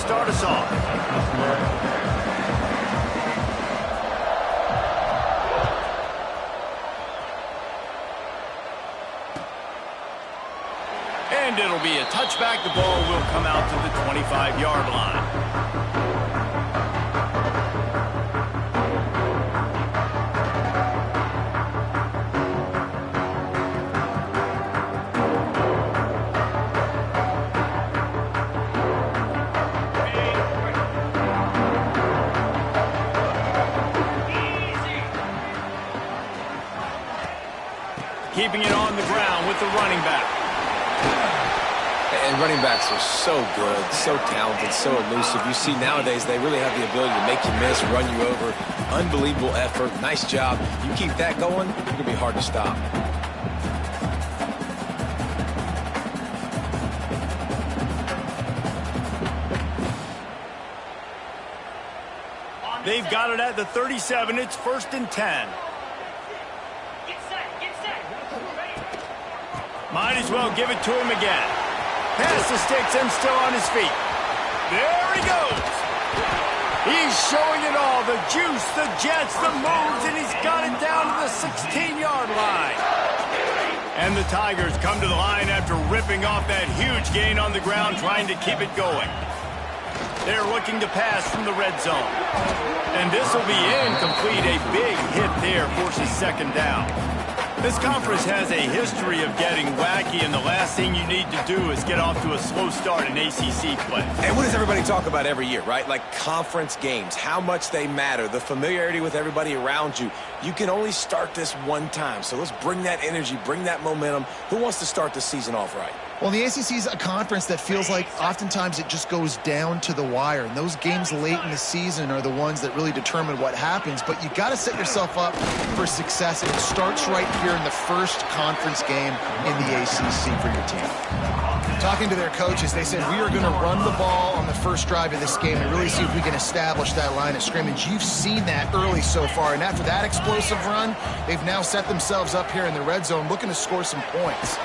start us off. And it'll be a touchback. The ball will come out to the 25-yard line. Keeping it on the ground with the running back. And running backs are so good, so talented, so elusive. You see nowadays they really have the ability to make you miss, run you over. Unbelievable effort. Nice job. You keep that going, it's going to be hard to stop. They've got it at the 37. It's 1st and 10. Might as well give it to him again. Pass the sticks and still on his feet. There he goes. He's showing it all. The juice, the jets, the moves, and he's got it down to the 16-yard line. And the Tigers come to the line after ripping off that huge gain on the ground, trying to keep it going. They're looking to pass from the red zone. And this will be incomplete. A big hit there forces 2nd down. This conference has a history of getting wacky, and the last thing you need to do is get off to a slow start in ACC play. And what does everybody talk about every year, right? Like conference games, how much they matter, the familiarity with everybody around you. You can only start this one time, so let's bring that energy, bring that momentum. Who wants to start the season off right? Well, the ACC is a conference that feels like oftentimes it just goes down to the wire. And those games late in the season are the ones that really determine what happens. But you got to set yourself up for success. And it starts right here in the first conference game in the ACC for your team. Talking to their coaches, they said, we are going to run the ball on the first drive of this game and really see if we can establish that line of scrimmage. You've seen that early so far. And after that explosive run, they've now set themselves up here in the red zone looking to score some points.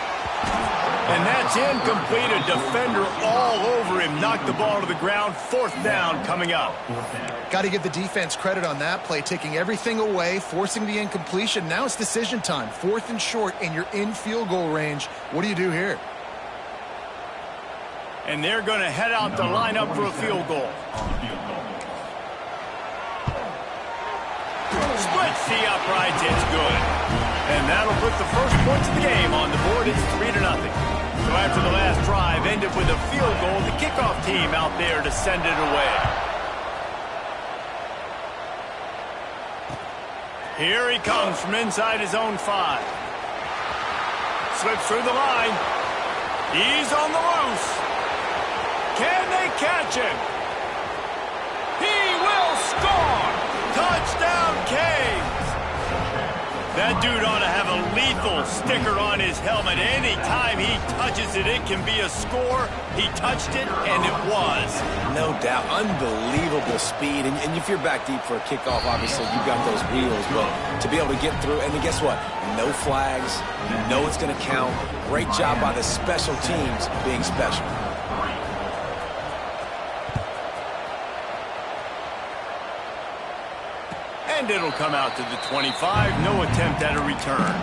And that's incomplete. A defender all over him. Knocked the ball to the ground. 4th down coming up. Got to give the defense credit on that play, taking everything away, forcing the incompletion. Now it's decision time. 4th and short, and you're in field goal range. What do you do here? And they're going to head out to line up for a field goal. Splits the uprights. It's good. And that'll put the first points of the game on the board. It's 3-0. So after the last drive ended with a field goal, the kickoff team out there to send it away. Here he comes from inside his own 5. Slips through the line. He's on the loose. Can they catch him? He will score! Touchdown, Canes! That dude ought to have a lethal sticker on his helmet. Anytime he touches it, it can be a score. He touched it, and it was. No doubt. Unbelievable speed. And if you're back deep for a kickoff, obviously you've got those wheels. But to be able to get through, and then guess what? No flags. You know it's going to count. Great job by the special teams being special. And it'll come out to the 25. No attempt at a return.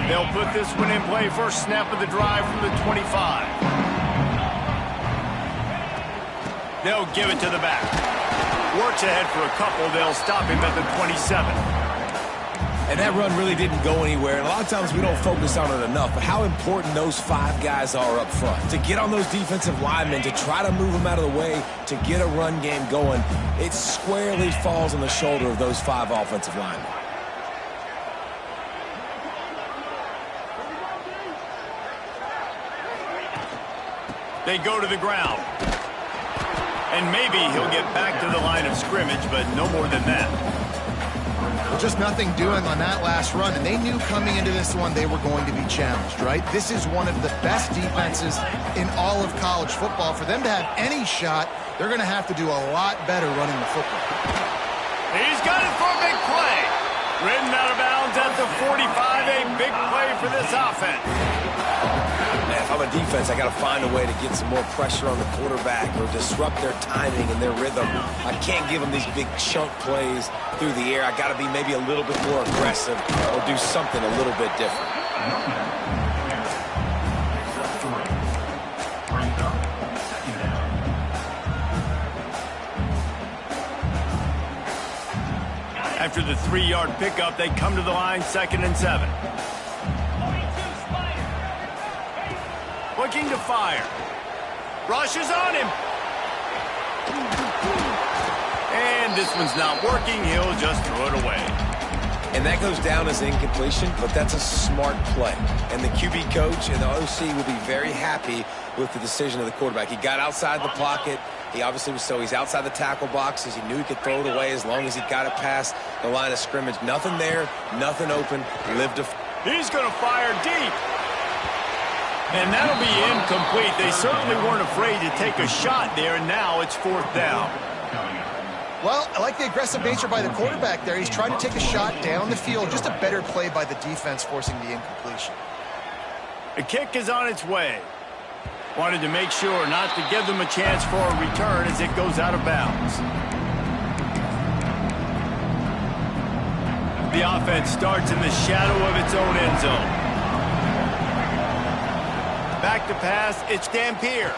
They'll put this one in play. First snap of the drive from the 25. They'll give it to the back. Works ahead for a couple. They'll stop him at the 27. And that run really didn't go anywhere. And a lot of times we don't focus on it enough, but how important those 5 guys are up front. To get on those defensive linemen, to try to move them out of the way, to get a run game going, it squarely falls on the shoulder of those 5 offensive linemen. They go to the ground. And maybe he'll get back to the line of scrimmage, but no more than that. Just nothing doing on that last run, and they knew coming into this one they were going to be challenged, right? This is one of the best defenses in all of college football. For them to have any shot, they're going to have to do a lot better running the football. He's got it for a big play. Ridden big play for this offense. Man, if I'm a defense, I got to find a way to get some more pressure on the quarterback or disrupt their timing and their rhythm. I can't give them these big chunk plays through the air. I got to be maybe a little bit more aggressive or do something a little bit different. After the 3-yard pickup, they come to the line, 2nd and 7. Looking to fire. Rushes on him. And this one's not working. He'll just throw it away. And that goes down as incompletion, but that's a smart play. And the QB coach and the OC will be very happy with the decision of the quarterback. He got outside the pocket. He obviously was he's outside the tackle boxes. He knew he could throw it away as long as he got it past the line of scrimmage. Nothing there, nothing open. He's going to fire deep. And that'll be incomplete. They certainly weren't afraid to take a shot there, and now it's 4th down. Well, I like the aggressive nature by the quarterback there. He's trying to take a shot down the field. Just a better play by the defense forcing the incompletion. The kick is on its way. Wanted to make sure not to give them a chance for a return as it goes out of bounds. The offense starts in the shadow of its own end zone. Back to pass, it's Dampier.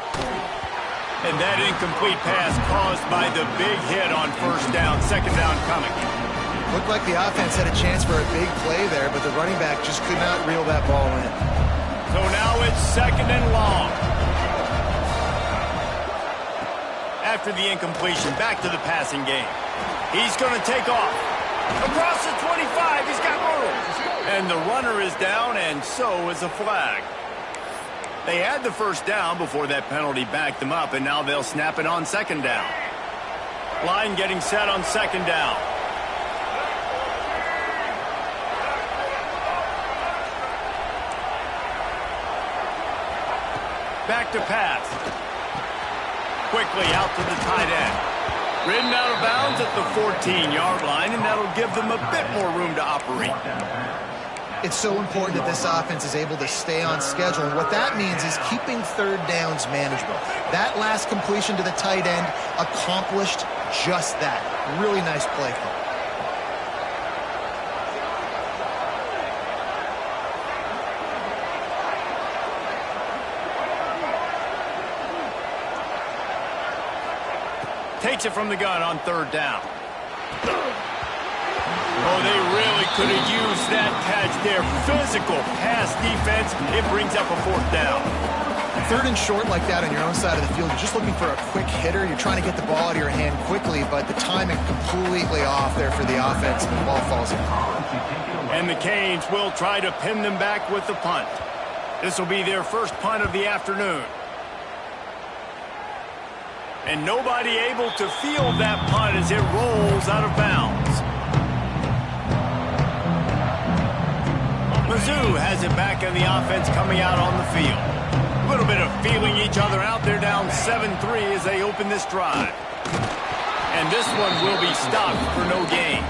And that incomplete pass caused by the big hit on 1st down, 2nd down coming. Looked like the offense had a chance for a big play there, but the running back just could not reel that ball in. So now it's 2nd and long. After the incompletion, back to the passing game. He's going to take off. Across the 25, he's got room. And the runner is down, and so is a flag. They had the 1st down before that penalty backed them up, and now they'll snap it on 2nd down. Line getting set on 2nd down. Back to pass. Quickly out to the tight end. Ridden out of bounds at the 14-yard line, and that'll give them a bit more room to operate. It's so important that this offense is able to stay on schedule, and what that means is keeping 3rd downs manageable. That last completion to the tight end accomplished just that. Really nice play call. Takes it from the gun on 3rd down. Oh, they really could have used that catch there. Physical pass defense. It brings up a 4th down. 3rd and short like that on your own side of the field. You're just looking for a quick hitter. You're trying to get the ball out of your hand quickly, but the timing completely off there for the offense, and the ball falls in. And the Canes will try to pin them back with the punt. This will be their 1st punt of the afternoon. And nobody able to field that punt as it rolls out of bounds. Mizzou has it back in the offense coming out on the field. A little bit of feeling each other out. They're down 7-3 as they open this drive. And this one will be stopped for no gain.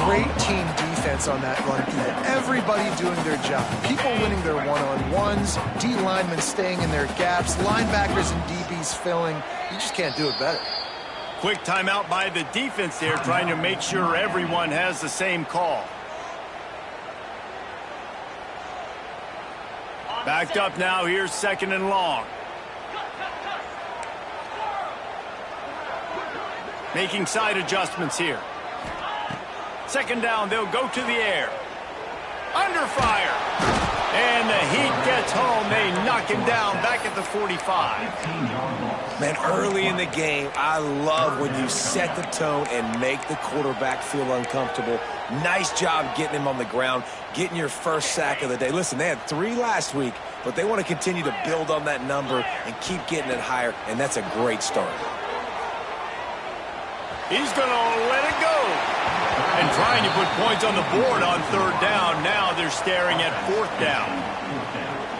Great team defense on that run play. Everybody doing their job. People winning their one-on-ones, D linemen staying in their gaps, linebackers and DBs filling. You just can't do it better. Quick timeout by the defense there, trying to make sure everyone has the same call. Backed up now, here's 2nd and long. Making side adjustments here. 2nd down, they'll go to the air. Under fire. And the heat gets home. They knock him down back at the 45. Man, early in the game, I love when you set the tone and make the quarterback feel uncomfortable. Nice job getting him on the ground, getting your 1st sack of the day. Listen, they had 3 last week, but they want to continue to build on that number and keep getting it higher, and that's a great start. He's going to let it go. And trying to put points on the board on 3rd down. Now they're staring at 4th down.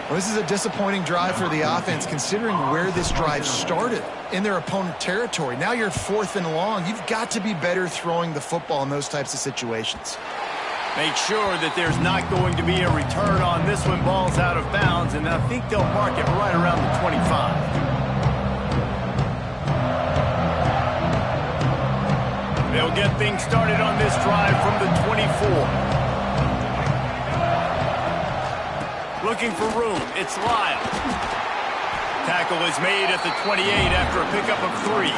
Well, this is a disappointing drive for the offense, considering where this drive started, in their opponent territory. Now you're 4th and long. You've got to be better throwing the football in those types of situations. Make sure that there's not going to be a return on this when ball's out of bounds, and I think they'll mark it right around the 25. They'll get things started on this drive from the 24. Looking for room. It's Lyle. Tackle is made at the 28 after a pickup of 3.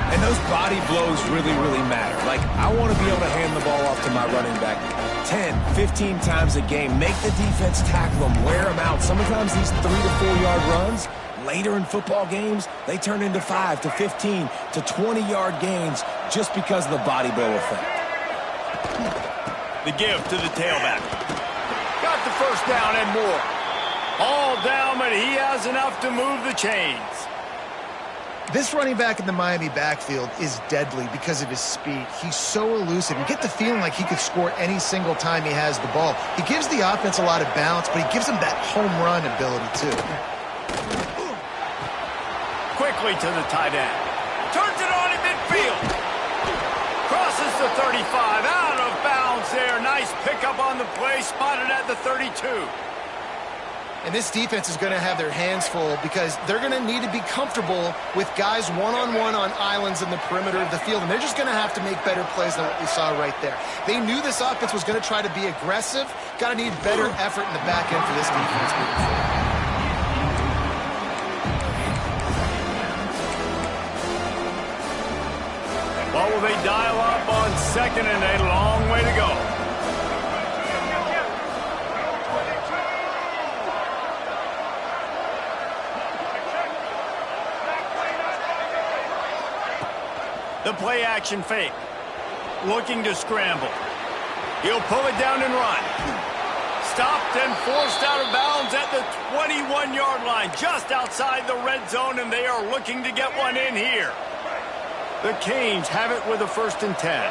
And those body blows really, really matter. Like, I want to be able to hand the ball off to my running back 10, 15 times a game. Make the defense tackle them, wear them out. Sometimes these 3 to 4 yard runs, later in football games, they turn into 5 to 15 to 20 yard gains just because of the body blow effect. The give to the tailback. Got the first down and more. All down, but he has enough to move the chains. This running back in the Miami backfield is deadly because of his speed. He's so elusive. You get the feeling like he could score any single time he has the ball. He gives the offense a lot of balance, but he gives them that home run ability, too. Quickly to the tight end. Turns it on in midfield. Crosses the 35. Out of bounds there. Nice pickup on the play. Spotted at the 32. And this defense is going to have their hands full because they're going to need to be comfortable with guys one-on-one on islands in the perimeter of the field. And they're just going to have to make better plays than what we saw right there. They knew this offense was going to try to be aggressive. Got to need better effort in the back end for this defense moving forward. What will they dial up on second and a long way to go? The play action fake. Looking to scramble. He'll pull it down and run. Stopped and forced out of bounds at the 21-yard line. Just outside the red zone, and they are looking to get one in here. The Canes have it with a 1st and 10.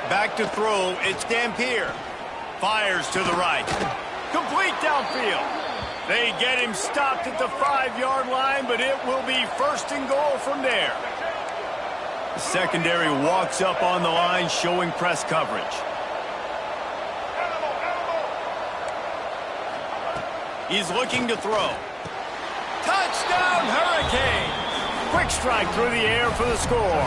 Back to throw. It's Dampier. Fires to the right. Complete downfield. They get him stopped at the 5-yard line, but it will be 1st and goal from there. The secondary walks up on the line, showing press coverage. He's looking to throw. Touchdown, Hurricanes! Quick strike through the air for the score.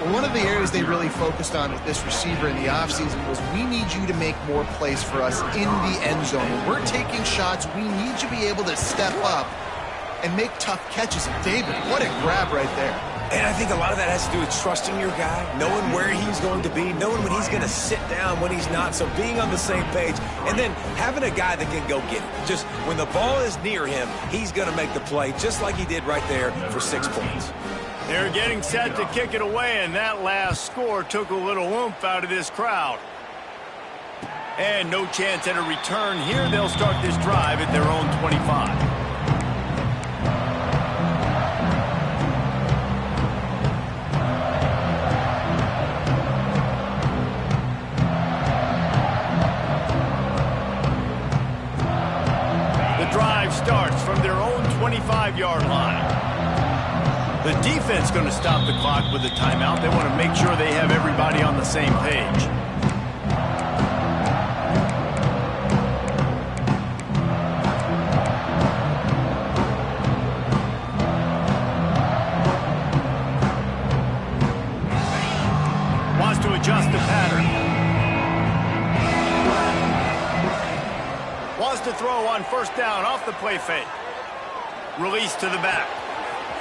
Well, one of the areas they really focused on with this receiver in the offseason was we need you to make more plays for us in the end zone. When we're taking shots, we need you to be able to step up and make tough catches. And David, what a grab right there. And I think a lot of that has to do with trusting your guy, knowing where he's going to be, knowing when he's going to sit down, when he's not, so being on the same page, and then having a guy that can go get it. Just when the ball is near him, he's going to make the play, just like he did right there for 6 points. They're getting set to kick it away, and that last score took a little oomph out of this crowd. And no chance at a return here. They'll start this drive at their own 25. Starts from their own 25-yard line. The defense going to stop the clock with a timeout. They want to make sure they have everybody on the same page. Wants to adjust the pattern. Wants to throw on 1st down off the play fake. Release to the back.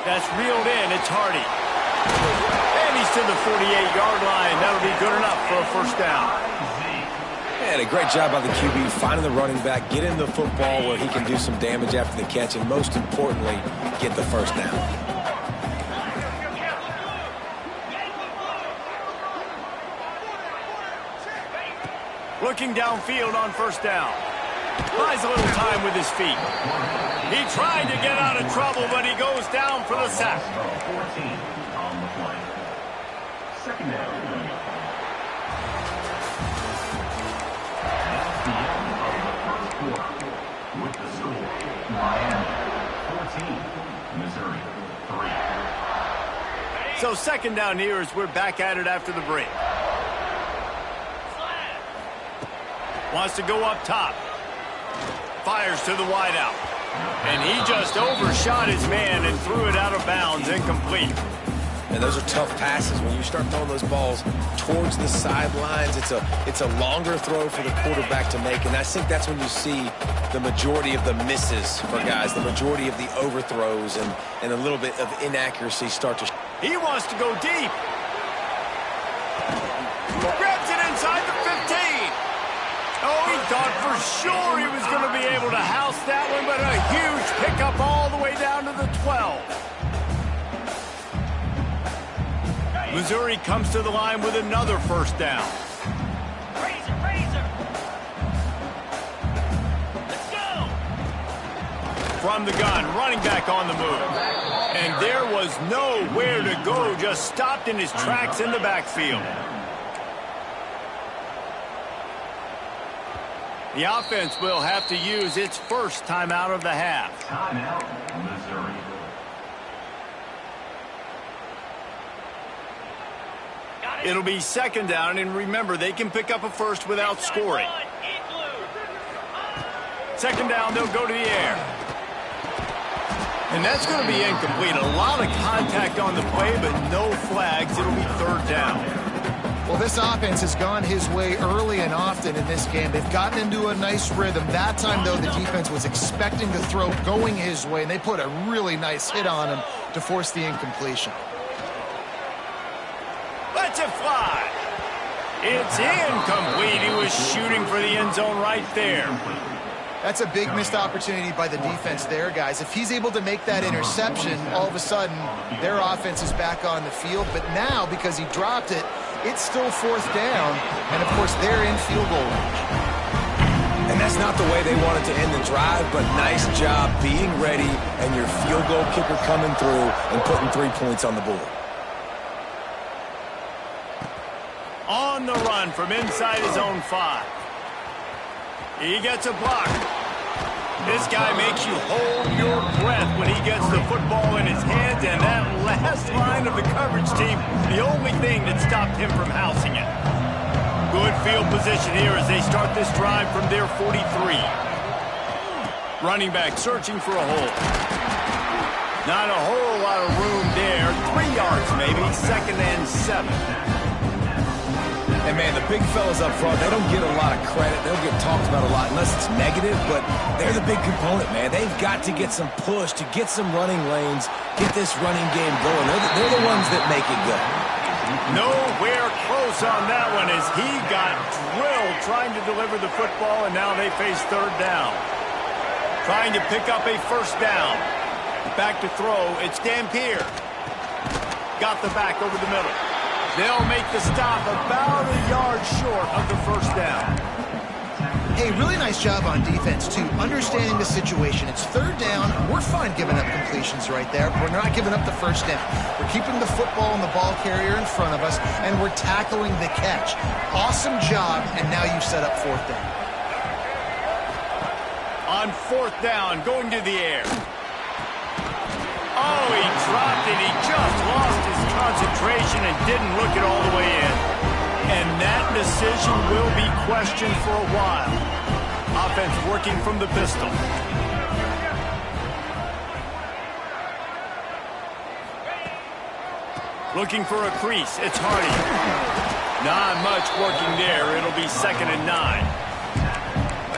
That's reeled in. It's Hardy. And he's to the 48-yard line. That'll be good enough for a 1st down. And a great job by the QB finding the running back, getting the football where he can do some damage after the catch, and most importantly, get the 1st down. Looking downfield on 1st down. Buys a little time with his feet. He tried to get out of trouble, but he goes down for the sack. 14 on the play. 2nd down. That's the end of the 1st quarter. With the score, Miami 14, Missouri 3. So second down here as we're back at it after the break. Wants to go up top. Fires to the wideout. And he just overshot his man and threw it out of bounds, incomplete. And those are tough passes. When you start throwing those balls towards the sidelines, it's a longer throw for the quarterback to make. And I think that's when you see the majority of the misses for guys, the majority of the overthrows and a little bit of inaccuracy start to... He wants to go deep. Grabs it inside the 15. Oh, he thought for sure he was going to be able to house that one, but a huge pickup all the way down to the 12. Missouri comes to the line with another first down. Razor. Let's go. From the gun, running back on the move. And there was nowhere to go, just stopped in his tracks in the backfield. The offense will have to use its first timeout of the half. Timeout, Missouri. It'll be second down, and remember, they can pick up a first without scoring. Second down, they'll go to the air. And that's going to be incomplete. A lot of contact on the play, but no flags. It'll be third down. Well, this offense has gone his way early and often in this game. They've gotten into a nice rhythm. That time, though, the defense was expecting the throw going his way, and they put a really nice hit on him to force the incompletion. Lets it fly. It's incomplete. He was shooting for the end zone right there. That's a big missed opportunity by the defense there, guys. If he's able to make that interception, all of a sudden, their offense is back on the field. But now, because he dropped it, it's still fourth down. And, of course, they're in field goal range. And that's not the way they wanted to end the drive, but nice job being ready and your field goal kicker coming through and putting 3 points on the board. On the run from inside his own 5. He gets a block. This guy makes you hold your breath when he gets the football in his hands, and that last line of the coverage team, the only thing that stopped him from housing it. Good field position here as they start this drive from their 43. Running back searching for a hole. Not a whole lot of room there. 3 yards maybe, second and 7. And, man, the big fellas up front, they don't get a lot of credit. They don't get talked about a lot unless it's negative, but they're the big component, man. They've got to get some push, to get some running lanes, get this running game going. They're the ones that make it go. Nowhere close on that one as he got drilled trying to deliver the football, and now they face third down. Trying to pick up a first down. Back to throw. It's Dampier. Got the back over the middle. They'll make the stop about a yard short of the first down. Hey, really nice job on defense, too, understanding the situation. It's third down. We're fine giving up completions right there. We're not giving up the first down. We're keeping the football and the ball carrier in front of us, and we're tackling the catch. Awesome job, and now you set up fourth down. On fourth down, going to the air. Oh, he dropped it. He just lost his concentration and didn't look it all the way in. And that decision will be questioned for a while. Offense working from the pistol. Looking for a crease. It's Hardy. Not much working there. It'll be second and 9.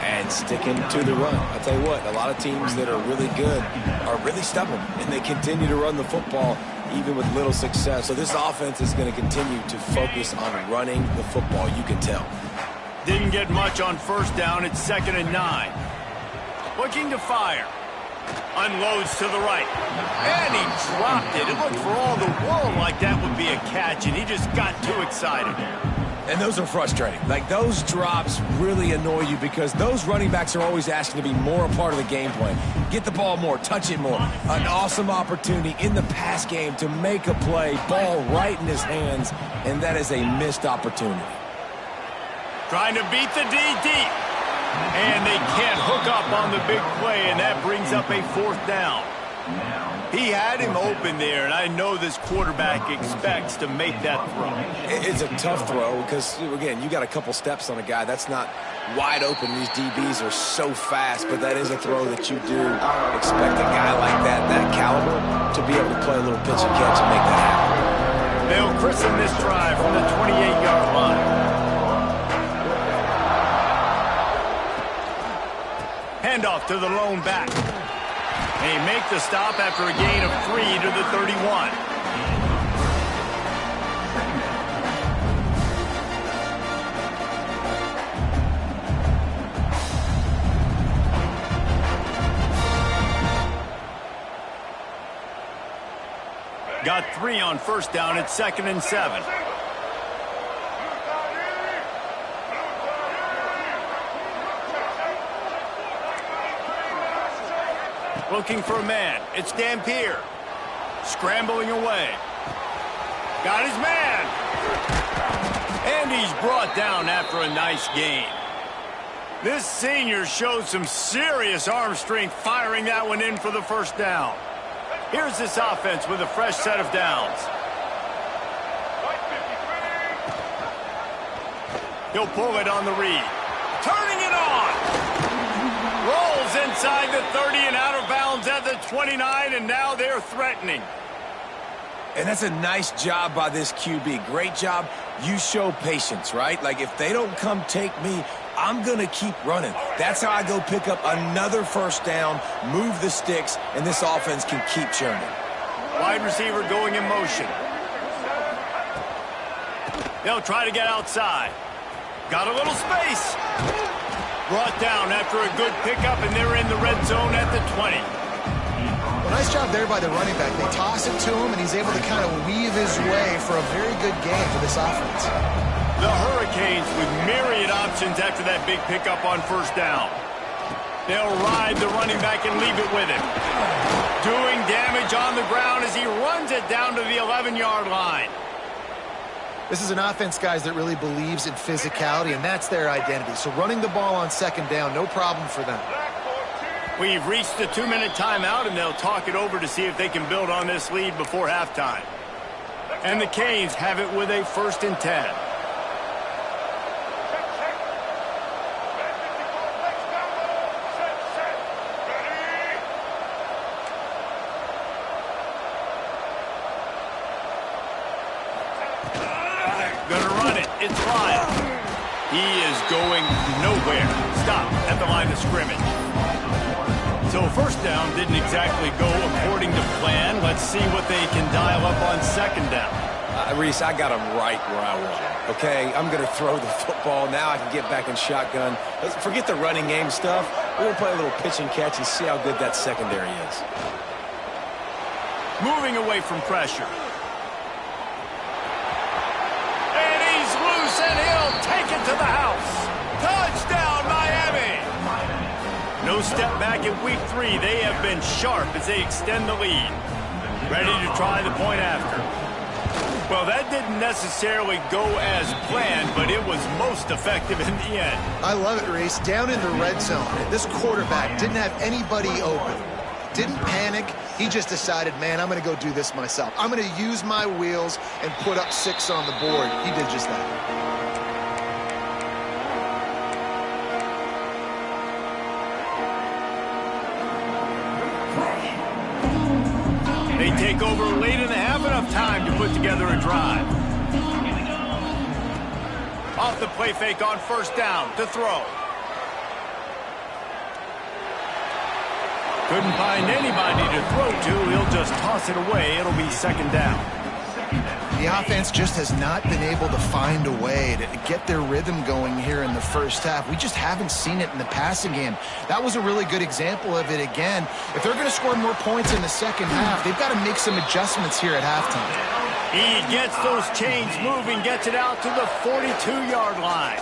And sticking to the run. I'll tell you what, a lot of teams that are really good are really stubborn, and they continue to run the football even with little success. So this offense is going to continue to focus on running the football, you can tell. Didn't get much on first down. It's second and 9. Looking to fire. Unloads to the right. And he dropped it. It looked for all the world like that would be a catch, and he just got too excited. And those are frustrating. Like, those drops really annoy you because those running backs are always asking to be more a part of the game plan. Get the ball more, touch it more. An awesome opportunity in the pass game to make a play, ball right in his hands, and that is a missed opportunity. Trying to beat the D deep. And they can't hook up on the big play, and that brings up a fourth down. He had him open there, and I know this quarterback expects to make that throw. It's a tough throw because, again, you got a couple steps on a guy. That's not wide open. These DBs are so fast, but that is a throw that you do expect a guy like that caliber, to be able to play a little pitch and catch and make that happen. They'll christen this drive from the 28-yard line. Handoff to the lone back. They make the stop after a gain of 3 to the 31. Got 3 on first down at 2nd and 7. Looking for a man. It's Dampier. Scrambling away. Got his man. And he's brought down after a nice gain. This senior showed some serious arm strength firing that one in for the first down. Here's this offense with a fresh set of downs. He'll pull it on the read. Turning it on. Rolls inside the 30 and out of bounds at the 29, and now they're threatening. And that's a nice job by this QB. Great job. You show patience, right? Like, if they don't come take me, I'm going to keep running. That's how I go pick up another first down, move the sticks, and this offense can keep churning. Wide receiver going in motion. They'll try to get outside. Got a little space. Brought down after a good pickup, and they're in the red zone at the 20. Well, nice job there by the running back. They toss it to him, and he's able to kind of weave his way for a very good game for this offense. The Hurricanes with myriad options after that big pickup on first down. They'll ride the running back and leave it with him. Doing damage on the ground as he runs it down to the 11-yard line. This is an offense, guys, that really believes in physicality, and that's their identity. So running the ball on second down, no problem for them. We've reached the 2-minute timeout, and they'll talk it over to see if they can build on this lead before halftime. And the Canes have it with a 1st and 10. Gonna run it. It's Ryan. He is going nowhere. Stop at the line of scrimmage. So first down didn't exactly go according to plan. Let's see what they can dial up on second down. Reese, I got him right where I want him. Okay, I'm going to throw the football. Now I can get back in shotgun. Forget the running game stuff. We're going to play a little pitch and catch and see how good that secondary is. Moving away from pressure. And he's loose, and he'll take it to the house. Touchdown, Miami! No step back in week 3. They have been sharp as they extend the lead. Ready to try the point after. Well, that didn't necessarily go as planned, but it was most effective in the end. I love it, Reese. Down in the red zone, this quarterback didn't have anybody open. Didn't panic. He just decided, man, I'm going to go do this myself. I'm going to use my wheels and put up 6 on the board. He did just that. They take over late in the half, enough time to put together a drive. Off the play fake on first down to throw. Couldn't find anybody to throw to. He'll just toss it away. It'll be second down. The offense just has not been able to find a way to get their rhythm going here in the first half. We just haven't seen it in the passing game. That was a really good example of it again. If they're going to score more points in the second half, they've got to make some adjustments here at halftime. He gets those chains moving, gets it out to the 42-yard line.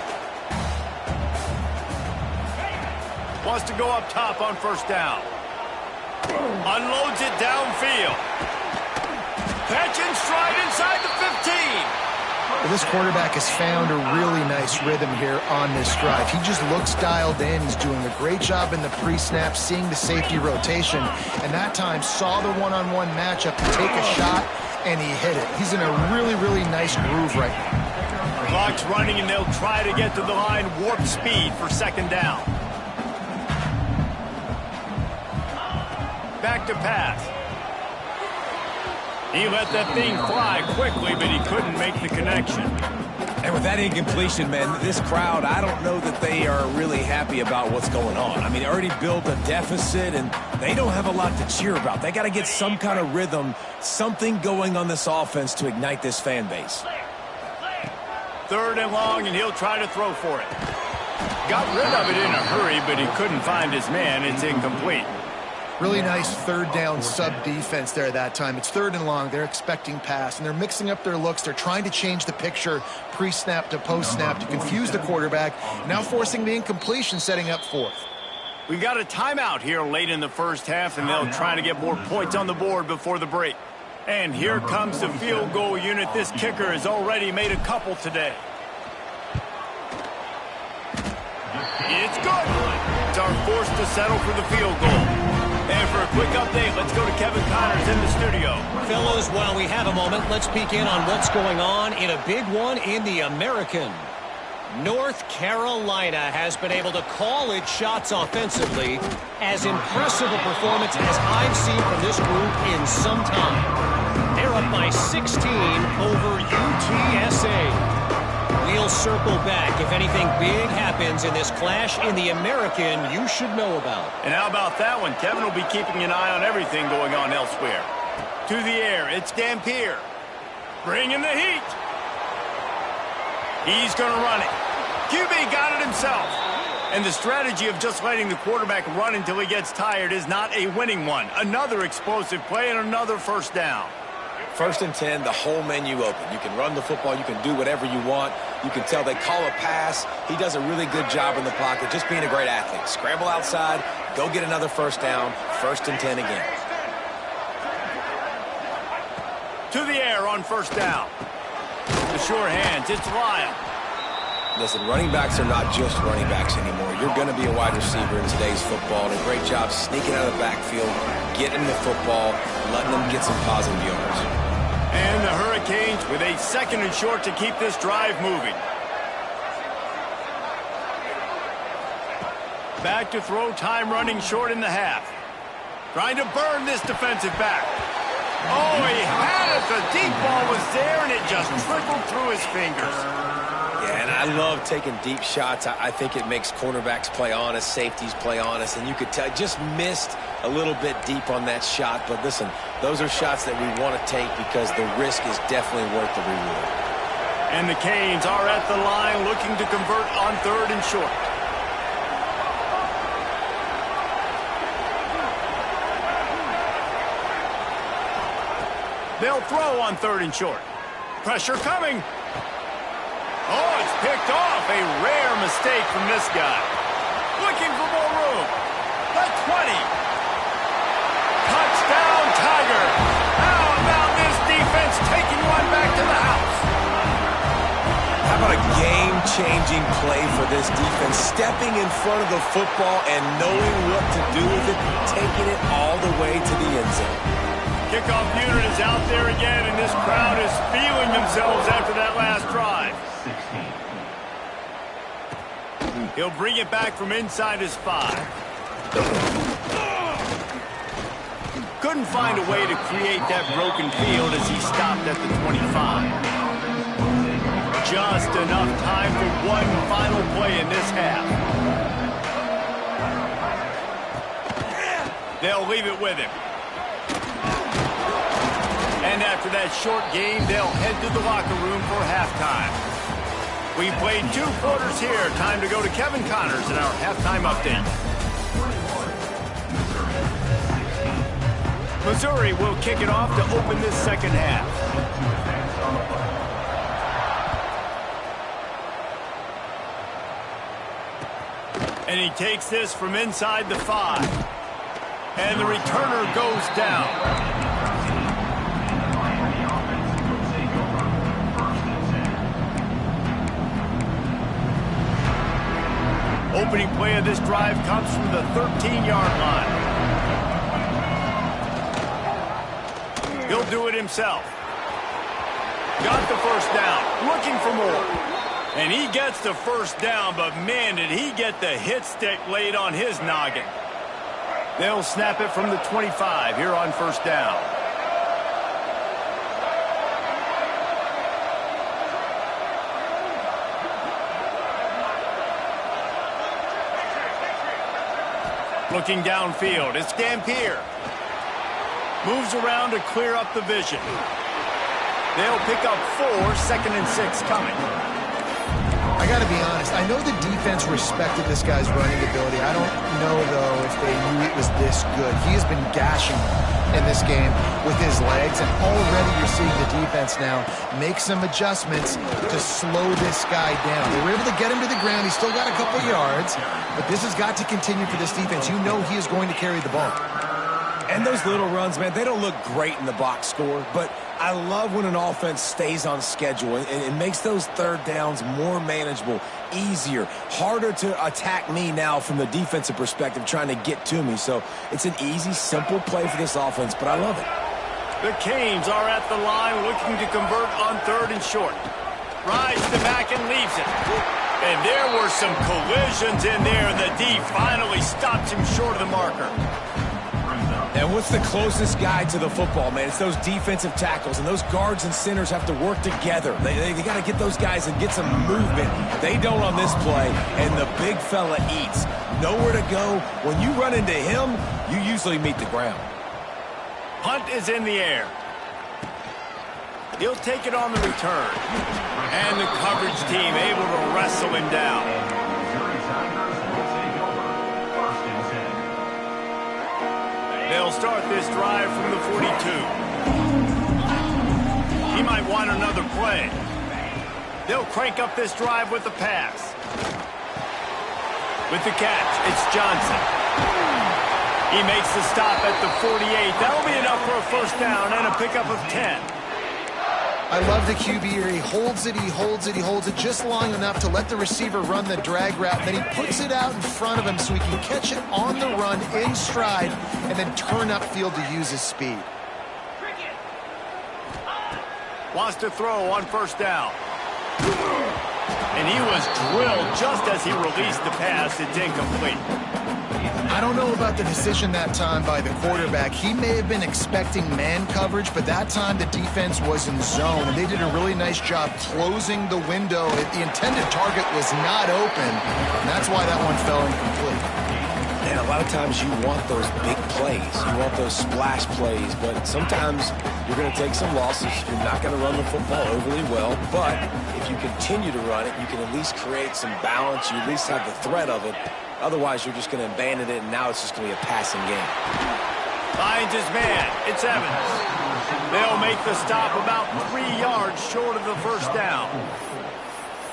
Wants to go up top on first down. Unloads it downfield. Catch and stride inside the 15. Well, this quarterback has found a really nice rhythm here on this drive. He just looks dialed in. He's doing a great job in the pre-snap, seeing the safety rotation, and that time saw the one-on-one matchup to take a shot, and he hit it. He's in a really, really nice groove right now. Clock's running, and they'll try to get to the line warp speed for second down. Back to pass. He let that thing fly quickly, but he couldn't make the connection. And with that incompletion, man, this crowd, I don't know that they are really happy about what's going on. I mean, they already built a deficit, and they don't have a lot to cheer about. They got to get some kind of rhythm, something going on this offense to ignite this fan base. Third and long, and he'll try to throw for it. Got rid of it in a hurry, but he couldn't find his man. It's incomplete. Really nice third down sub defense there that time. It's third and long. They're expecting pass, and they're mixing up their looks. They're trying to change the picture pre-snap to post-snap to confuse the quarterback, now forcing the incompletion, setting up fourth. We've got a timeout here late in the first half, and they'll try to get more points on the board before the break. And here comes the field goal unit. This kicker has already made a couple today. It's good. It's our force to settle for the field goal. And for a quick update, let's go to Kevin Connors in the studio. Fellas, while we have a moment, let's peek in on what's going on in a big one in the American. North Carolina has been able to call its shots offensively. As impressive a performance as I've seen from this group in some time. They're up by 16 over UTSA. We'll circle back if anything big happens in this clash in the American you should know about. And how about that one? Kevin will be keeping an eye on everything going on elsewhere. To the air, it's Dampier. Bringing the heat. He's going to run it. QB got it himself. And the strategy of just letting the quarterback run until he gets tired is not a winning one. Another explosive play and another first down. First and 10, the whole menu open. You can run the football. You can do whatever you want. You can tell they call a pass. He does a really good job in the pocket, just being a great athlete. Scramble outside, go get another first down, first and 10 again. To the air on first down. The sure hands, it's Lyle. Listen, running backs are not just running backs anymore. You're going to be a wide receiver in today's football, and a great job sneaking out of the backfield, getting the football, letting them get some positive yards. And the Hurricanes with a second and short to keep this drive moving. Back to throw, time running short in the half. Trying to burn this defensive back. Oh, he had it. The deep ball was there, and it just trickled through his fingers. Yeah, and I love taking deep shots. I think it makes cornerbacks play honest, safeties play honest, and you could tell just missed a little bit deep on that shot. But listen, those are shots that we want to take because the risk is definitely worth the reward. And the Canes are at the line looking to convert on third and short. They'll throw on third and short. Pressure coming. Oh, it's picked off. A rare mistake from this guy. Looking for more room. The 20. Touchdown, Tiger. How about this defense taking one back to the house? How about a game-changing play for this defense? Stepping in front of the football and knowing what to do with it, taking it all the way to the end zone. Kickoff unit is out there again, and this crowd is feeling themselves after that last drive. 16. He'll bring it back from inside his 5. Couldn't find a way to create that broken field as he stopped at the 25. Just enough time for one final play in this half. They'll leave it with him. And after that short game, they'll head to the locker room for halftime. We played 2 quarters here. Time to go to Kevin Connors in our halftime update. Missouri will kick it off to open this second half. And he takes this from inside the 5. And the returner goes down. Opening play of this drive comes from the 13-yard line. He'll do it himself. Got the first down, looking for more. And he gets the first down, but man, did he get the hit stick laid on his noggin. They'll snap it from the 25 here on first down. Looking downfield, it's Dampier. Moves around to clear up the vision. They'll pick up 4, 2nd and 6 coming. I got to be honest. I know the defense respected this guy's running ability. I don't know, though, if they knew it was this good. He has been gashing in this game with his legs, and already you're seeing the defense now make some adjustments to slow this guy down. They were able to get him to the ground. He's still got a couple yards, but this has got to continue for this defense. You know he is going to carry the ball. And those little runs, man, they don't look great in the box score, but I love when an offense stays on schedule and it makes those third downs more manageable, easier, harder to attack me now from the defensive perspective trying to get to me. So it's an easy, simple play for this offense, but I love it. The Canes are at the line looking to convert on 3rd and short. Rides the back and leaves it. And there were some collisions in there, and the D finally stops him short of the marker. And what's the closest guy to the football, man? It's those defensive tackles, and those guards and centers have to work together. They got to get those guys and get some movement. They don't on this play, and the big fella eats. Nowhere to go. When you run into him, you usually meet the ground. Punt is in the air. He'll take it on the return. And the coverage team able to wrestle him down. They'll start this drive from the 42. He might want another play. They'll crank up this drive with the pass. With the catch, it's Johnson. He makes the stop at the 48. That'll be enough for a first down and a pickup of 10. I love the QB here. He holds it, he holds it, he holds it just long enough to let the receiver run the drag route. Then he puts it out in front of him so he can catch it on the run in stride and then turn upfield to use his speed. Wants to throw on first down. And he was drilled just as he released the pass. It's incomplete. I don't know about the decision that time by the quarterback. He may have been expecting man coverage, but that time the defense was in zone, and they did a really nice job closing the window. The intended target was not open, and that's why that one fell incomplete. And a lot of times you want those big plays. You want those splash plays, but sometimes you're going to take some losses. You're not going to run the football overly well, but if you continue to run it, you can at least create some balance. You at least have the threat of it. Otherwise, you're just going to abandon it, and now it's just going to be a passing game. Finds his man. It's Evans. They'll make the stop about 3 yards short of the first down.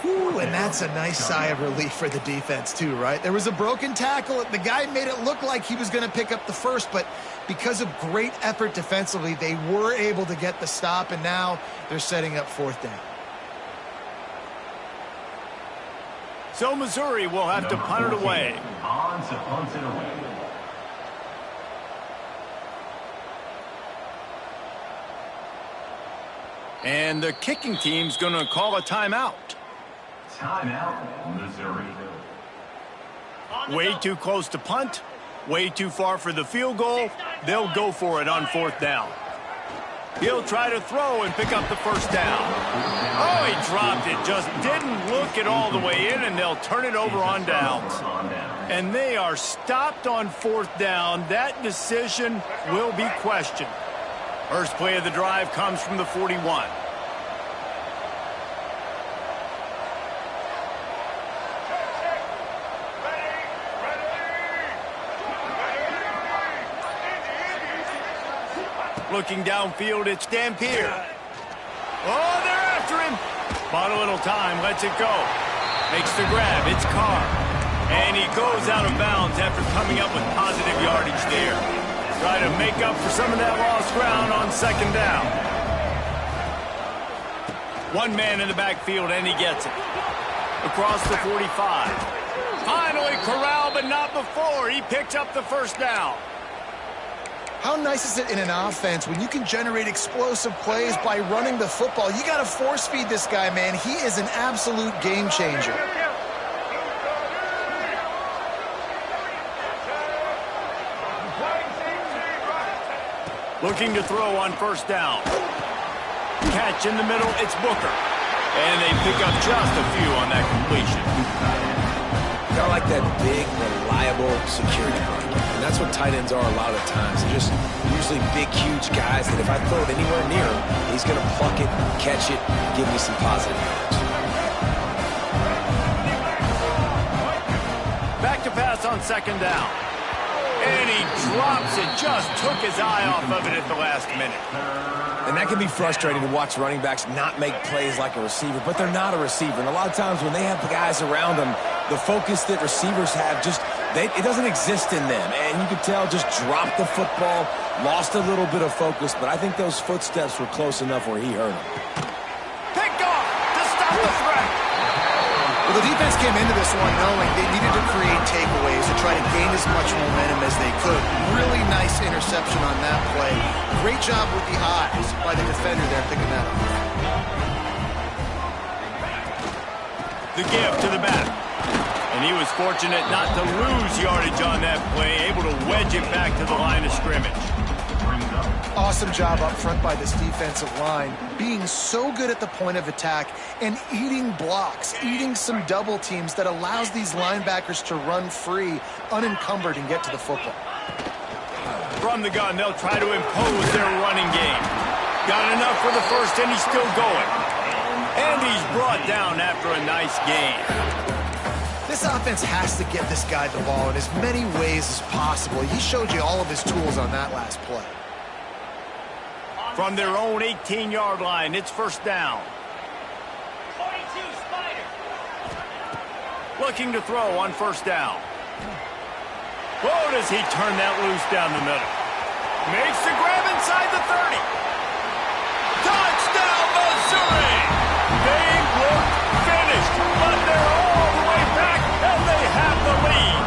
Ooh, and that's a nice sigh of relief for the defense, too, right? There was a broken tackle. The guy made it look like he was going to pick up the first, but because of great effort defensively, they were able to get the stop, and now they're setting up 4th down. So Missouri will have to punt it away. On to punt it away. And the kicking team's going to call a timeout. Timeout, Missouri. Way too close to punt. Way too far for the field goal. They'll go for it on 4th down. He'll try to throw and pick up the first down. Oh, he dropped it. Just didn't look it all the way in, and they'll turn it over on downs. And they are stopped on 4th down. That decision will be questioned. First play of the drive comes from the 41. Looking downfield, it's Dampier. Oh, they're after him. Bought a little time, lets it go. Makes the grab, it's Carr. And he goes out of bounds after coming up with positive yardage there. Try to make up for some of that lost ground on 2nd down. One man in the backfield, and he gets it. Across the 45. Finally corralled, but not before. He picks up the first down. How nice is it in an offense when you can generate explosive plays by running the football? You got to force feed this guy, man. He is an absolute game changer. Looking to throw on first down. Catch in the middle, it's Booker. And they pick up just a few on that completion. Got like that big, reliable security blanket. And that's what tight ends are a lot of the times. They're just usually big, huge guys that if I throw it anywhere near him, he's going to pluck it, catch it, give me some positive yards. Back to pass on second down. And he drops it. Just took his eye off of it at the last minute. And that can be frustrating to watch running backs not make plays like a receiver, but they're not a receiver. And a lot of times when they have guys around them, the focus that receivers have it doesn't exist in them. And you could tell just dropped the football, lost a little bit of focus, but I think those footsteps were close enough where he hurt him. Picked off to stop the threat. Well, the defense came into this one knowing they needed to create takeaways to try to gain as much momentum as they could. Really nice interception on that play. Great job with the eyes by the defender there picking that up. The give to the back. And he was fortunate not to lose yardage on that play, able to wedge it back to the line of scrimmage. Awesome job up front by this defensive line, being so good at the point of attack and eating blocks, eating some double teams that allows these linebackers to run free, unencumbered, and get to the football. From the gun, they'll try to impose their running game. Got enough for the first, and he's still going. And he's brought down after a nice gain. This offense has to get this guy the ball in as many ways as possible. He showed you all of his tools on that last play. From their own 18-yard line, it's first down. 42, Spider. Looking to throw on first down. Whoa, does he turn that loose down the middle. Makes the grab inside the 30. Touchdown, Missouri! They look finished, but they're all the way back, and they have the lead.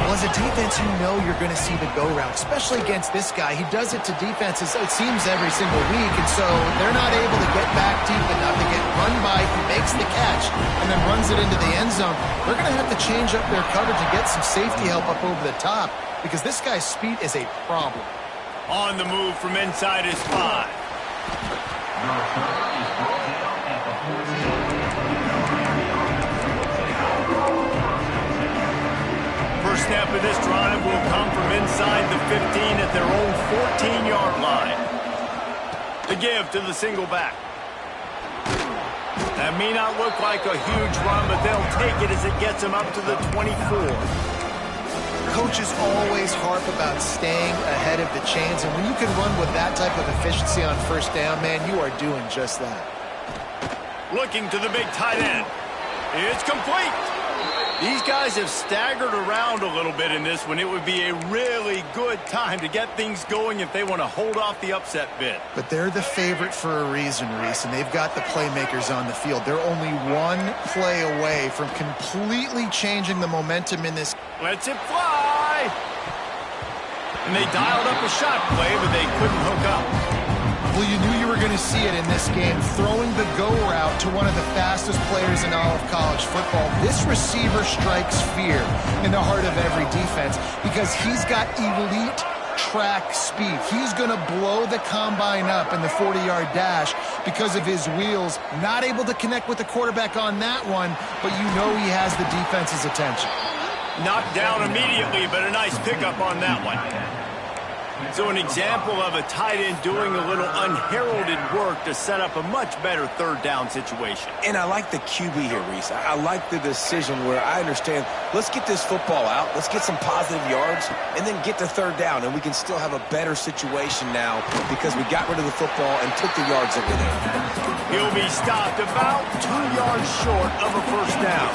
Well, as a defense, you know you're going to see the go route, especially against this guy. He does it to defenses, it seems, every single week, and so they're not able to get back deep enough to get run by. He makes the catch and then runs it into the end zone. They're going to have to change up their coverage and get some safety help up over the top because this guy's speed is a problem. On the move from inside his 5. First snap of this drive will come from inside the 15 at their own 14-yard line. The give to the single back. That may not look like a huge run, but they'll take it as it gets them up to the 24. Coaches always harp about staying ahead of the chains, and when you can run with that type of efficiency on first down, man, you are doing just that. Looking to the big tight end. It's complete. These guys have staggered around a little bit in this one. It would be a really good time to get things going if they want to hold off the upset bid. But they're the favorite for a reason, Reese, and they've got the playmakers on the field. They're only one play away from completely changing the momentum in this. Lets it fly. And they dialed up a shot play, but they couldn't hook up. Well, you knew you were going to see it in this game, throwing the go route to one of the fastest players in all of college football. This receiver strikes fear in the heart of every defense because he's got elite track speed. He's going to blow the combine up in the 40-yard dash because of his wheels. Not able to connect with the quarterback on that one, but you know he has the defense's attention. Knocked down immediately, but a nice pickup on that one. So an example of a tight end doing a little unheralded work to set up a much better third down situation. And I like the QB here, Reese. I like the decision where I understand, let's get this football out, let's get some positive yards, and then get to third down, and we can still have a better situation now because we got rid of the football and took the yards that were there. He'll be stopped about 2 yards short of a first down.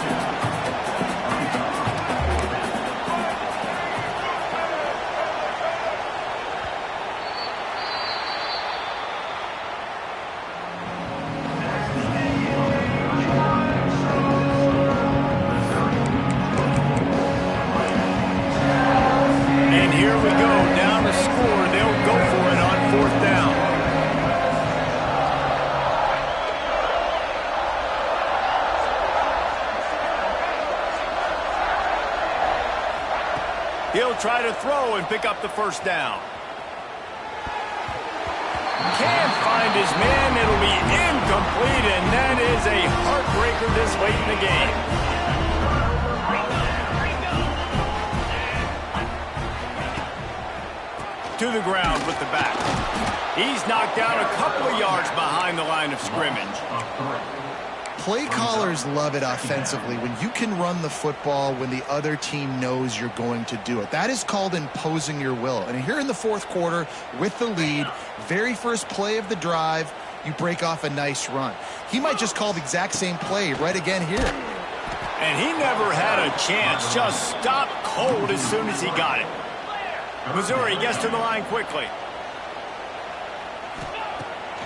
He'll try to throw and pick up the first down. Can't find his man. It'll be incomplete, and that is a heartbreaker this late in the game. To the ground with the back. He's knocked down a couple of yards behind the line of scrimmage. Play callers love it offensively when you can run the football when the other team knows you're going to do it. That is called imposing your will. And here in the fourth quarter with the lead, very first play of the drive, you break off a nice run. He might just call the exact same play right again here. And he never had a chance. Just stopped cold as soon as he got it. Missouri gets to the line quickly.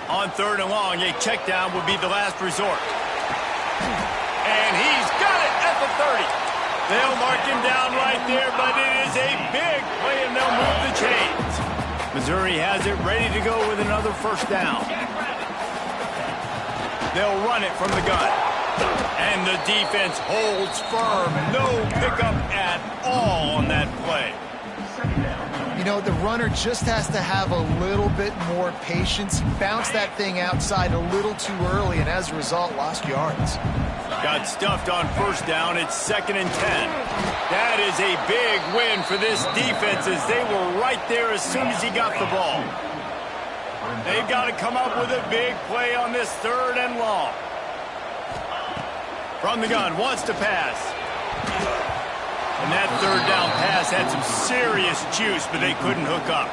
On 3rd and long, a check down would be the last resort. And he's got it at the 30. They'll mark him down right there, but it is a big play, and they'll move the chains. Missouri has it ready to go with another first down. They'll run it from the gun. And the defense holds firm. No pickup at all on that play. You know, the runner just has to have a little bit more patience. Bounced that thing outside a little too early, and as a result, lost yards. Got stuffed on first down. It's 2nd and 10. That is a big win for this defense as they were right there as soon as he got the ball. They've got to come up with a big play on this 3rd and long. From the gun, wants to pass. And that 3rd down pass had some serious juice, but they couldn't hook up.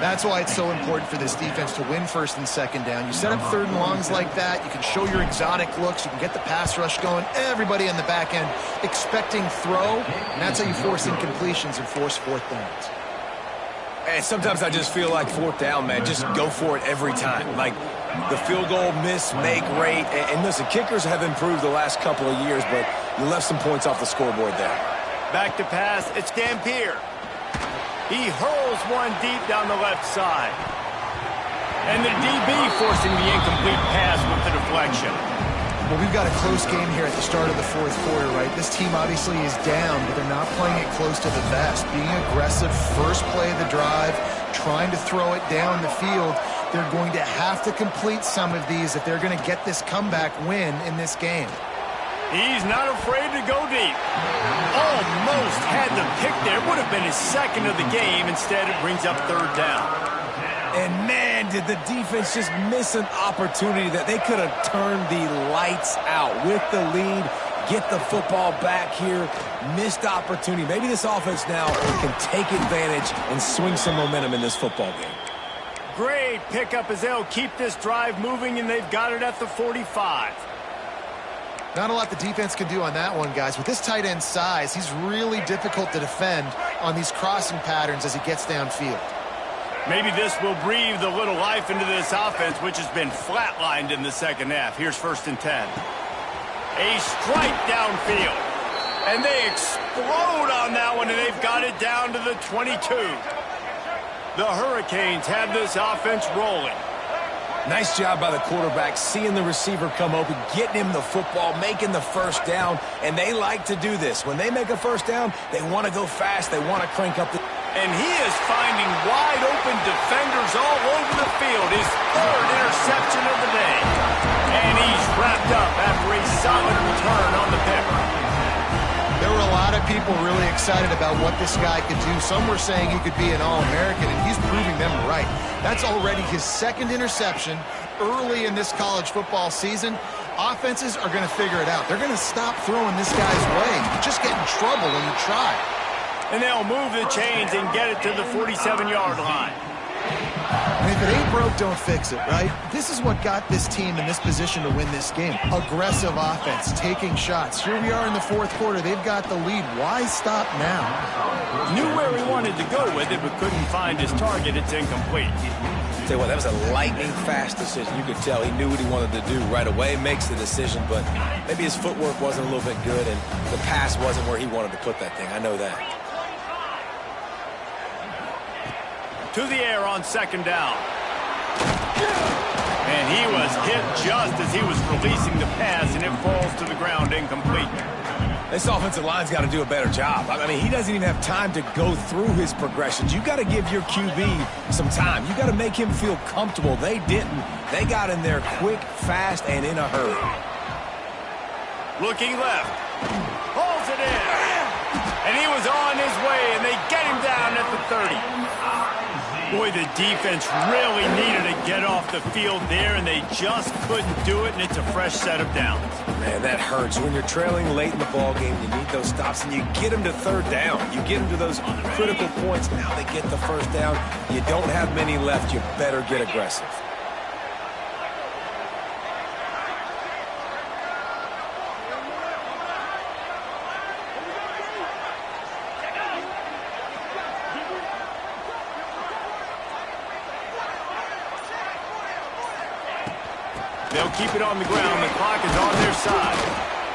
That's why it's so important for this defense to win 1st and 2nd down. You set up 3rd and longs like that, you can show your exotic looks, you can get the pass rush going, everybody on the back end expecting throw, and that's how you force incompletions and force 4th downs. And sometimes I just feel like 4th down, man, just go for it every time. Like the field goal miss, make rate, and listen, kickers have improved the last couple of years, but you left some points off the scoreboard there. Back to pass, it's Dampier. He hurls one deep down the left side. And the DB forcing the incomplete pass with the deflection. Well, we've got a close game here at the start of the 4th quarter, right? This team obviously is down, but they're not playing it close to the vest. Being aggressive, first play of the drive, trying to throw it down the field. They're going to have to complete some of these if they're going to get this comeback win in this game. He's not afraid to go deep. Almost had the pick there. Would have been his 2nd of the game. Instead, it brings up 3rd down. And, man, did the defense just miss an opportunity that they could have turned the lights out with the lead, get the football back here, missed opportunity. Maybe this offense now can take advantage and swing some momentum in this football game. Great pickup as they'll keep this drive moving, and they've got it at the 45. Not a lot the defense can do on that one, guys. With this tight end size, he's really difficult to defend on these crossing patterns as he gets downfield. Maybe this will breathe a little life into this offense, which has been flatlined in the 2nd half. Here's 1st and 10. A strike downfield. And they explode on that one, and they've got it down to the 22. The Hurricanes have this offense rolling. Nice job by the quarterback, seeing the receiver come open, getting him the football, making the first down, and they like to do this. When they make a first down, they want to go fast, they want to crank up the... And he is finding wide-open defenders all over the field, his 3rd interception of the day. And he's wrapped up after a solid return on the pick. There were a lot of people really excited about what this guy could do. Some were saying he could be an All-American, and he's proving them right. That's already his 2nd interception early in this college football season. Offenses are going to figure it out. They're going to stop throwing this guy's way. You just get in trouble when you try. And they'll move the chains and get it to the 47-yard line. And if it ain't broke, don't fix it, right? This is what got this team in this position to win this game. Aggressive offense, taking shots. Here we are in the 4th quarter. They've got the lead. Why stop now? Knew where he wanted to go with it, but couldn't find his target. It's incomplete. Tell you what, that was a lightning-fast decision. You could tell he knew what he wanted to do right away, makes the decision, but maybe his footwork wasn't a little bit good, and the pass wasn't where he wanted to put that thing. I know that. To the air on 2nd down. And he was hit just as he was releasing the pass, and it falls to the ground incomplete. This offensive line's got to do a better job. I mean, he doesn't even have time to go through his progressions. You got to give your QB some time. You got to make him feel comfortable. They didn't. They got in there quick, fast, and in a hurry. Looking left. Pulls it in. And he was on his way, and they get him down at the 30. Boy, the defense really needed to get off the field there, and they just couldn't do it, and it's a fresh set of downs. Man, that hurts. When you're trailing late in the ball game, you need those stops, and you get them to third down. You get them to those critical points. Now they get the first down. You don't have many left. You better get aggressive. They'll keep it on the ground. The clock is on their side.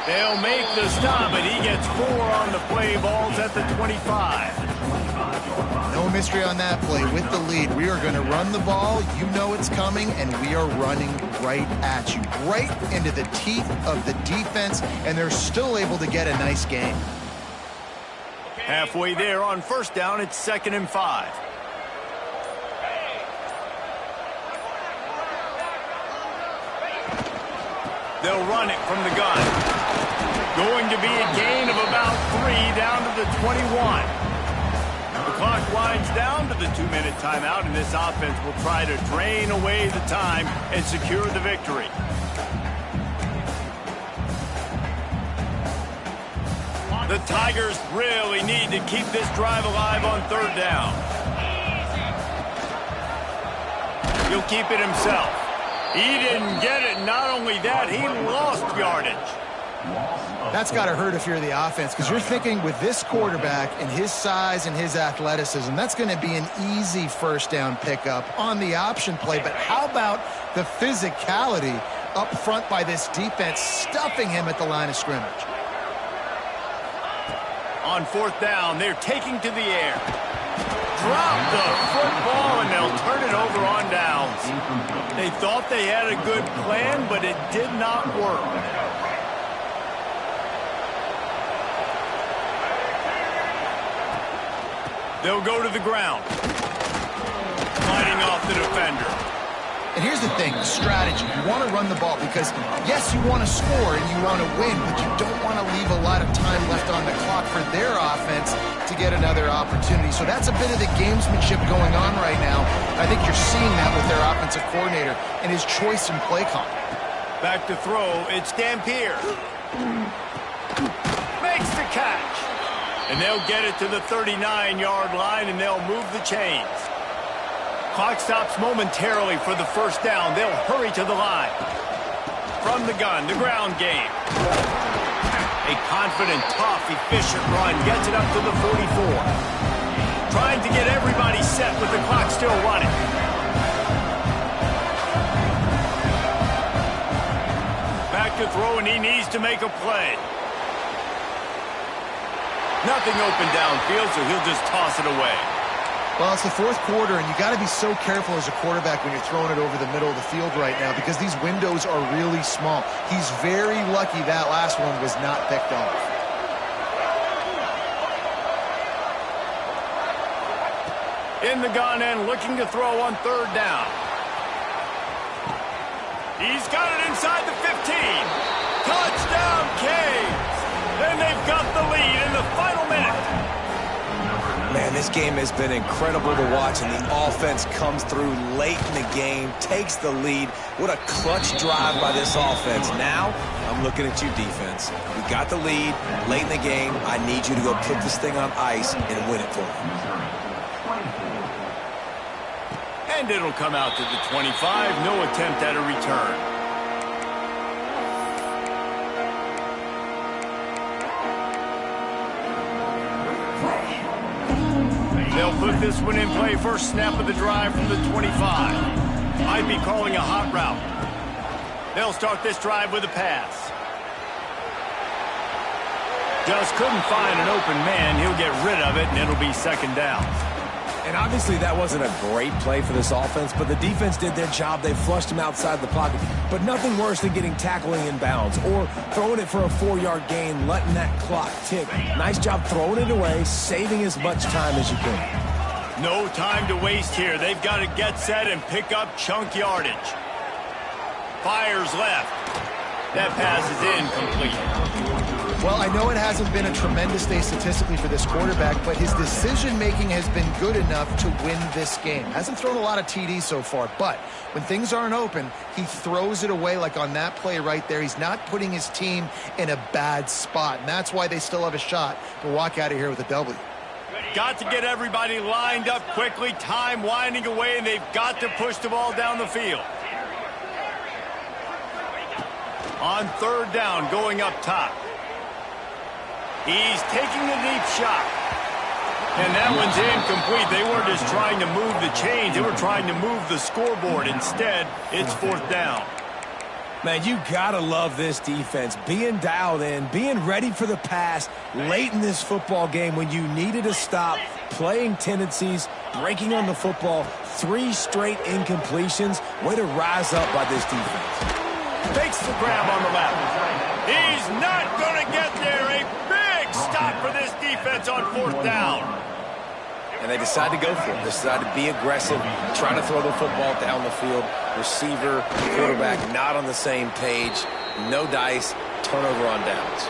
They'll make the stop, and he gets 4 on the play. Ball's at the 25. No mystery on that play. With the lead, we are going to run the ball. You know it's coming, and we are running right at you, right into the teeth of the defense, and they're still able to get a nice gain. Halfway there on first down, it's 2nd and 5. They'll run it from the gun. Going to be a gain of about 3 down to the 21. The clock winds down to the 2-minute timeout, and this offense will try to drain away the time and secure the victory. The Tigers really need to keep this drive alive on 3rd down. He'll keep it himself. He didn't get it. Not only that, he lost yardage. That's got to hurt if you're the offense, because you're thinking with this quarterback and his size and his athleticism, that's going to be an easy first down pickup on the option play. But how about the physicality up front by this defense, stuffing him at the line of scrimmage? On 4th down, they're taking to the air. Drop the football, and they'll turn it over on downs. They thought they had a good plan, but it did not work. They'll go to the ground. Fighting off the defender. And here's the thing, strategy. You want to run the ball because, yes, you want to score and you want to win, but you don't want to leave a lot of time left on the clock for their offense to get another opportunity. So that's a bit of the gamesmanship going on right now. I think you're seeing that with their offensive coordinator and his choice in play call. Back to throw, it's Dampier. Makes the catch. And they'll get it to the 39-yard line, and they'll move the chains. Clock stops momentarily for the first down. They'll hurry to the line. From the gun, the ground game. A confident, tough, efficient run gets it up to the 44. Trying to get everybody set with the clock still running. Back to throw, and he needs to make a play. Nothing open downfield, so he'll just toss it away. Well, it's the 4th quarter, and you got to be so careful as a quarterback when you're throwing it over the middle of the field right now because these windows are really small. He's very lucky that last one was not picked off. In the gun and looking to throw on 3rd down. He's got it inside the 15. Touchdown, Canes! And they've got the lead in the final minute. Man, this game has been incredible to watch, and the offense comes through late in the game, takes the lead. What a clutch drive by this offense. Now, I'm looking at you, defense. We got the lead late in the game. I need you to go put this thing on ice and win it for me. And it'll come out to the 25. No attempt at a return. They'll put this one in play. First snap of the drive from the 25. Might be calling a hot route. They'll start this drive with a pass. Just couldn't find an open man. He'll get rid of it, and it'll be 2nd down. And obviously that wasn't a great play for this offense, but the defense did their job. They flushed him outside the pocket. But nothing worse than getting tackling in bounds or throwing it for a 4-yard gain, letting that clock tick. Nice job throwing it away, saving as much time as you can. No time to waste here. They've got to get set and pick up chunk yardage. Fires left. That pass is incomplete. Well, I know it hasn't been a tremendous day statistically for this quarterback, but his decision-making has been good enough to win this game. Hasn't thrown a lot of TDs so far, but when things aren't open, he throws it away like on that play right there. He's not putting his team in a bad spot, and that's why they still have a shot to walk out of here with a W. Got to get everybody lined up quickly. Time winding away, and they've got to push the ball down the field. On third down, going up top. He's taking a deep shot. And that one's incomplete. They weren't just trying to move the chains. They were trying to move the scoreboard. Instead, it's fourth down. Man, you gotta love this defense. Being dialed in, being ready for the pass late in this football game when you needed a stop, playing tendencies, breaking on the football, 3 straight incompletions. Way to rise up by this defense. Takes the grab on the left. He's not going to get there. A big stop for this defense on fourth down. And they decide to go for it. They decide to be aggressive, trying to throw the football down the field. Receiver, quarterback not on the same page. No dice, turnover on downs.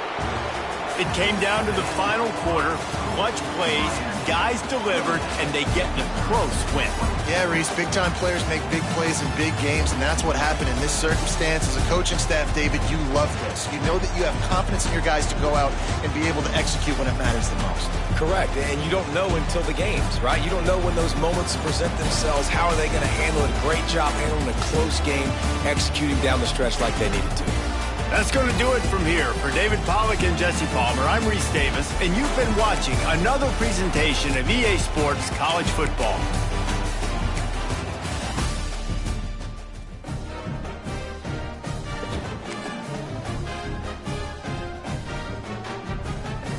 It came down to the final quarter. Clutch plays, guys delivered, and they get the close win. Yeah, Reese, big-time players make big plays in big games, and that's what happened in this circumstance. As a coaching staff, David, you love this. You know that you have confidence in your guys to go out and be able to execute when it matters the most. Correct, and you don't know until the games, right? You don't know when those moments present themselves. How are they going to handle it? Great job handling a close game, executing down the stretch like they needed to. That's going to do it from here. For David Pollack and Jesse Palmer, I'm Reese Davis, and you've been watching another presentation of EA Sports College Football.